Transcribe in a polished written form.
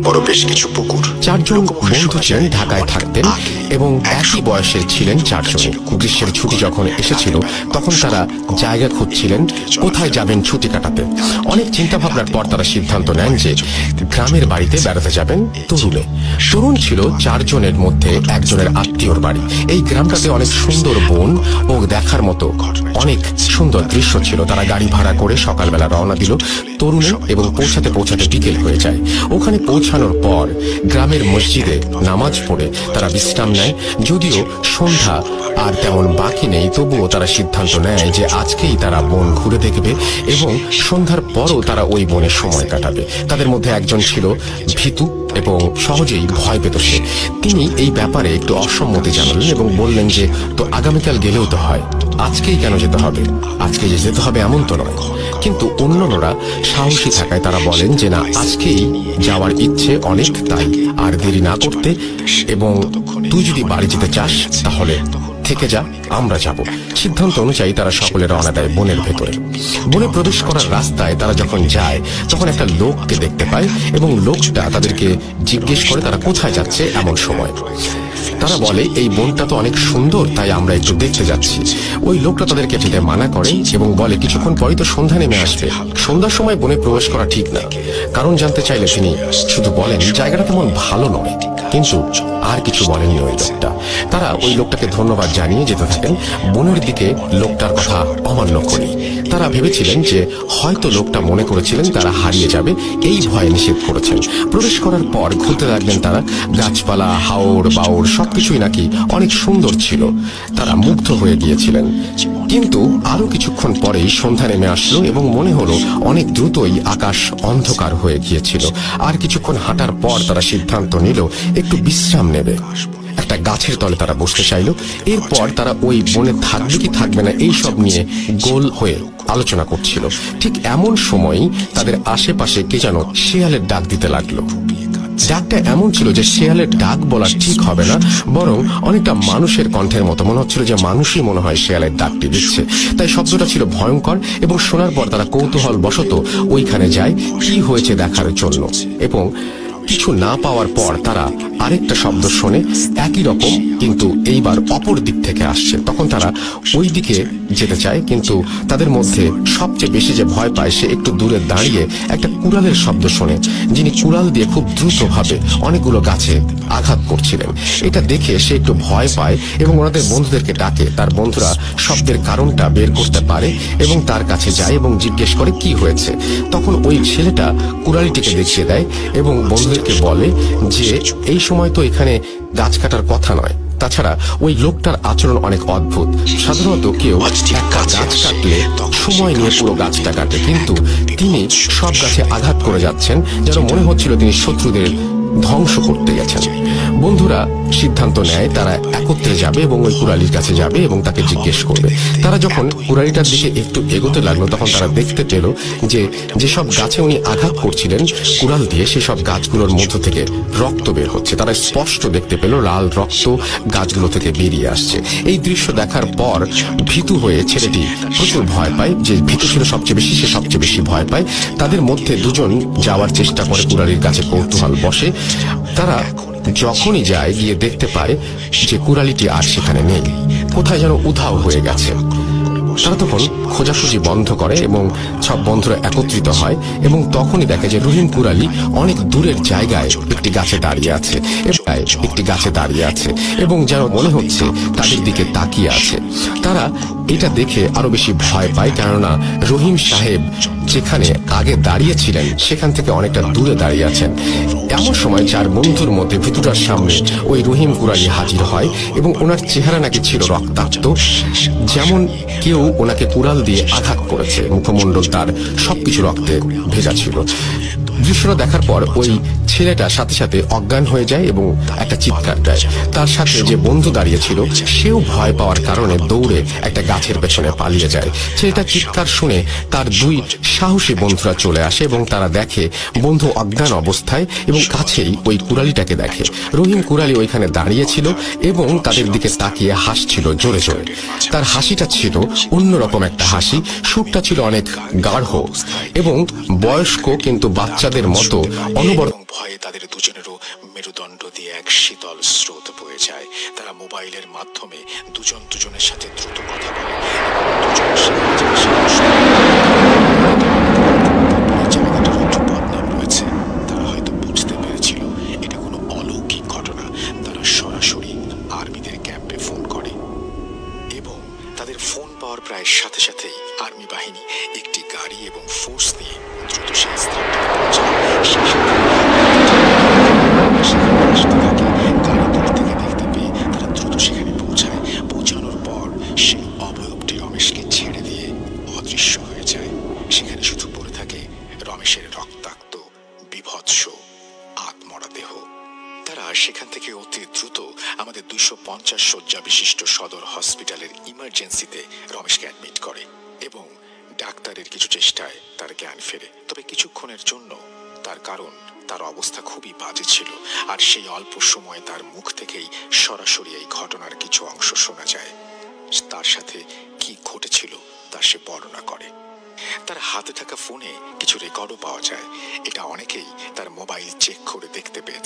বড় বেশ কিছু পুকুর। চারজন বন্ধু ছিলেন, ঢাকায় থাকতেন এবং একই বয়সের ছিলেন চারজনই। গ্রীষ্মের ছুটি যখন এসেছিল তখন তারা জায়গা খুঁজছিলেন কোথায় যাবেন ছুটি কাটাতে। অনেক চিন্তা ভাবনার পর তারা সিদ্ধান্ত নেন যে গ্রামের বাড়িতে বেড়াতে যাবেন তরুণে। তরুণ ছিল চারজনের মধ্যে একজনের আত্মীয়র বাড়ি। এই গ্রামটাতে অনেক সুন্দর বন ও দেখার মতো অনেক সুন্দর দৃশ্য ছিল। তারা গাড়ি ভাড়া করে সকালবেলা রওনা দিল তরুণে এবং পৌঁছাতে পৌঁছাতে বিকেল হয়ে যায়। ওখানে পৌঁছানোর পর গ্রামের মসজিদে নামাজ পড়ে তারা বিশ্রাম নেয়। যদিও সন্ধ্যা আর তেমন বাকি নেই, তবুও তারা সিদ্ধান্ত নেয় যে আজকেই তারা বন ঘুরে দেখবে এবং সন্ধ্যার পরও তারা ওই বনে সময় কাটাবে। তাদের মধ্যে একজন ছিল ভীতু এবং সহজেই ভয় পেত সে। তিনি এই ব্যাপারে একটু অসম্মতি জানালেন এবং বললেন যে তো আগামীকাল গেলেও তো হয়, আজকেই কেন যেতে হবে? আজকে যে যেতে হবে এমন তো নয়। কিন্তু অন্যরা সাহসী থাকায় তারা বলেন যে না, আজকেই যাওয়ার ইচ্ছে অনেক, তাই আর দেরি না করতে, এবং তুই যদি বাড়ি যেতে চাস তাহলে থেকে যা, আমরা যাব। সিদ্ধান্ত অনুযায়ী তারা সকলে রওনা দেয় বনের ভেতরে। বনে প্রবেশ করার রাস্তায় তারা যখন যায় তখন একটা লোককে দেখতে পায় এবং লোকটা তাদেরকে জিজ্ঞেস করে তারা কোথায় যাচ্ছে। এমন সময় তারা বলে এই বনটা তো অনেক সুন্দর, তাই আমরা একটু দেখতে যাচ্ছি। ওই লোকটা তাদেরকে যেতে মানা করে এবং বলে কিছুক্ষণ পরই তো সন্ধ্যা নেমে আসবে, সন্ধ্যার সময় বনে প্রবেশ করা ঠিক না। কারণ জানতে চাইলে তিনি শুধু বলেন জায়গাটা তেমন ভালো নয়, কিন্তু আর কিছু বলেননি ওই লোকটা। তারা ওই লোকটাকে ধন্যবাদ জানিয়ে যেতে থাকেন বনের দিকে লোকটার কথা অমান্য করে। তারা ভেবেছিলেন যে হয়তো লোকটা মনে করেছিলেন তারা হারিয়ে যাবে, এই ভয়ে নিষেধ করেছেন। প্রবেশ করার পর ঘুরতে লাগলেন তারা। গাছপালা, হাওড় বাওড় সবকিছুই নাকি অনেক সুন্দর ছিল। তারা মুগ্ধ হয়ে গিয়েছিলেন। কিন্তু আরো কিছুক্ষণ পরেই সন্ধ্যা নেমে আসলো এবং মনে হলো অনেক দ্রুতই আকাশ অন্ধকার হয়ে গিয়েছিল। আর কিছুক্ষণ হাঁটার পর তারা সিদ্ধান্ত নিল একটু বিশ্রাম নেবে। একটা গাছের তলে তারা বসতে চাইল। এরপর তারা ওই বনে থাকবে কি থাকবে না এই সব নিয়ে গোল হয়ে আলোচনা করছিল। ঠিক এমন সময়ই তাদের আশেপাশে কে যেন শেয়ালের ডাক দিতে লাগলো। ডাকটা এমন ছিল যে শেয়ালের ডাক বলা ঠিক হবে না, বরং অনেকটা মানুষের কণ্ঠের মতো মনে হচ্ছিল যে মানুষই মনে হয় শেয়ালের ডাকটি দিচ্ছে। তাই শব্দটা ছিল ভয়ঙ্কর এবং শোনার পর তারা কৌতূহল বশত ওইখানে যায় কি হয়েছে দেখার জন্য। এবং কিছু না পাওয়ার পর তারা আরেকটা শব্দ শোনে, একই রকম কিন্তু এইবার অপর দিক থেকে আসছে। তখন তারা ওই দিকে যেতে চায়, কিন্তু তাদের মধ্যে সবচেয়ে বেশি যে ভয় পায় সে একটু দূরে দাঁড়িয়ে একটা কুড়ালের শব্দ শোনে, যিনি কুড়াল দিয়ে খুব দ্রুতভাবে অনেকগুলো গাছে আঘাত করছিলেন। এটা দেখে সে একটু ভয় পায় এবং ওনাদের বন্ধুদেরকে ডাকে। তার বন্ধুরা শব্দের কারণটা বের করতে পারে এবং তার কাছে যায় এবং জিজ্ঞেস করে কি হয়েছে। তখন ওই ছেলেটা কুড়ালিটিকে দেখিয়ে দেয় এবং বন্ধুদেরকে বলে যে এই সময় তো এখানে গাছ কাটার কথা নয়। তাছাড়া ওই লোকটার আচরণ অনেক অদ্ভুত। সাধারণত কেউ একটা গাছ কাটলে সময় নিয়ে পুরো গাছটা কাটে, কিন্তু তিনি সব গাছে আঘাত করে যাচ্ছেন, যেন মনে হচ্ছিল তিনি শত্রুদের ধ্বংস করতে গেছেন। বন্ধুরা সিদ্ধান্ত নেয় তারা একত্রে যাবে এবং ওই কুড়ালির কাছে যাবে এবং তাকে জিজ্ঞেস করবে। তারা যখন কুড়ালিটার দিকে একটু এগোতে লাগলো তখন তারা দেখতে পেল যে যেসব গাছে উনি আঘাত করছিলেন কুড়াল দিয়ে, সেসব গাছগুলোর মধ্য থেকে রক্ত বের হচ্ছে। তারা স্পষ্ট দেখতে পেল লাল রক্ত গাছগুলো থেকে বেরিয়ে আসছে। এই দৃশ্য দেখার পর ভীতু হয়ে ছেলেটি প্রচুর ভয় পায়। যে ভীতু ছিল সবচেয়ে বেশি, সে সবচেয়ে বেশি ভয় পায়। তাদের মধ্যে দুজন যাওয়ার চেষ্টা করে কুড়ালির কাছে, কৌতূহল বসে তারা যখনই যায় গিয়ে দেখতে পায় যে কুড়ালিটি আর সেখানে নেই, কোথায় যেন উধাও হয়ে গেছে। তারা তখন খোঁজাখুঁজি বন্ধ করে এবং সব বন্ধুরা একত্রিত হয় এবং তখনই দেখে যে রহিম কুড়ালি অনেক দূরের জায়গায় একটি গাছে দাঁড়িয়ে আছে এবং যেন মনে হচ্ছে তাদের দিকে তাকিয়ে আছে। তারা এটা দেখে আরো বেশি ভয় পায়, কেননা রহিম সাহেব যেখানে আগে দাঁড়িয়েছিলেন সেখান থেকে অনেকটা দূরে দাঁড়িয়ে আছেন। এমন সময় চার বন্ধুর মধ্যে ভিতুটার সামনে ওই রহিম কুড়ালি হাজির হয় এবং ওনার চেহারা নাকি ছিল রক্তাক্ত, যেমন কেউ ওনাকে কুড়াল দিয়ে আঘাত করেছে। মুখমণ্ডল তার সবকিছু রক্তে ভেজা ছিল। দৃশ্যটা দেখার পর ওই ছেলেটা সাথে সাথে অজ্ঞান হয়ে যায় এবং একটা চিৎকার দেয়। তার সাথে যে বন্ধু দাঁড়িয়ে ছিল সেও ভয় পাওয়ার কারণে দৌড়ে একটা গাছের পেছনে পালিয়ে যায়। ছেলেটা চিৎকার শুনে তার দুই সাহসী বন্ধুরা চলে আসে এবং তারা দেখে বন্ধু অজ্ঞান অবস্থায় এবং কাছেই ওই কুড়ালিটাকে দেখে। রহিম কুড়ালি ওইখানে দাঁড়িয়েছিল এবং তাদের দিকে তাকিয়ে হাসছিল জোরে জোরে। তার হাসিটা ছিল অন্যরকম একটা হাসি, সুরটা ছিল অনেক গাঢ় এবং বয়স্ক কিন্তু বাচ্চা বাচ্চাদের মতো অনবরত এবং ভয়ে তাদের দুজনেরও মেরুদণ্ড দিয়ে এক শীতল স্রোত বয়ে যায়। তারা মোবাইলের মাধ্যমে দুজন দুজনের সাথে দ্রুত কথা বলে এবং দুজন জায়গাটার একটু বদনাম রয়েছে। তারা হয়তো বুঝতে পেরেছিল এটা কোনো অলৌকিক ঘটনা। তারা সরাসরি আর্মিদের ক্যাম্পে ফোন করে এবং তাদের ফোন পাওয়ার প্রায় সাথে সাথেই আর্মি বাহিনী একটি গাড়ি এবং ফোর্স নিয়ে দ্রুত সেই স্থানটাতে পৌঁছায়। সেই সাথে সেখানে আসতে থাকে। গাড়ি দূর থেকে দেখতে পেয়ে তারা দ্রুত সেখানে পৌঁছায়। পৌঁছানোর পর সেই অবয়বটি রমেশকে ছেড়ে দিয়ে অদৃশ্য হয়ে যায়। সেখানে শুধু পড়ে থাকে রমেশের রক্তাক্ত বিভৎস আত্মরা দেহ। তারা সেখান থেকে অতি দ্রুত আমাদের 250 শয্যা বিশিষ্ট সদর হসপিটালের ইমার্জেন্সিতে রমেশকে অ্যাডমিট করে এবং ডাক্তারের কিছু চেষ্টায় তার জ্ঞান ফেরে। তবে কিছুক্ষণের জন্য, তার কারণ তার অবস্থা খুবই বাজে ছিল আর সেই অল্প সময়ে তার মুখ থেকেই সরাসরি এই ঘটনার কিছু অংশ শোনা যায়। তার সাথে কি ঘটেছিল তা সে বর্ণনা করে। তার হাতে থাকা ফোনে কিছু রেকর্ডও পাওয়া যায়। এটা অনেকেই তার মোবাইল চেক করে দেখতে পেয়েছে।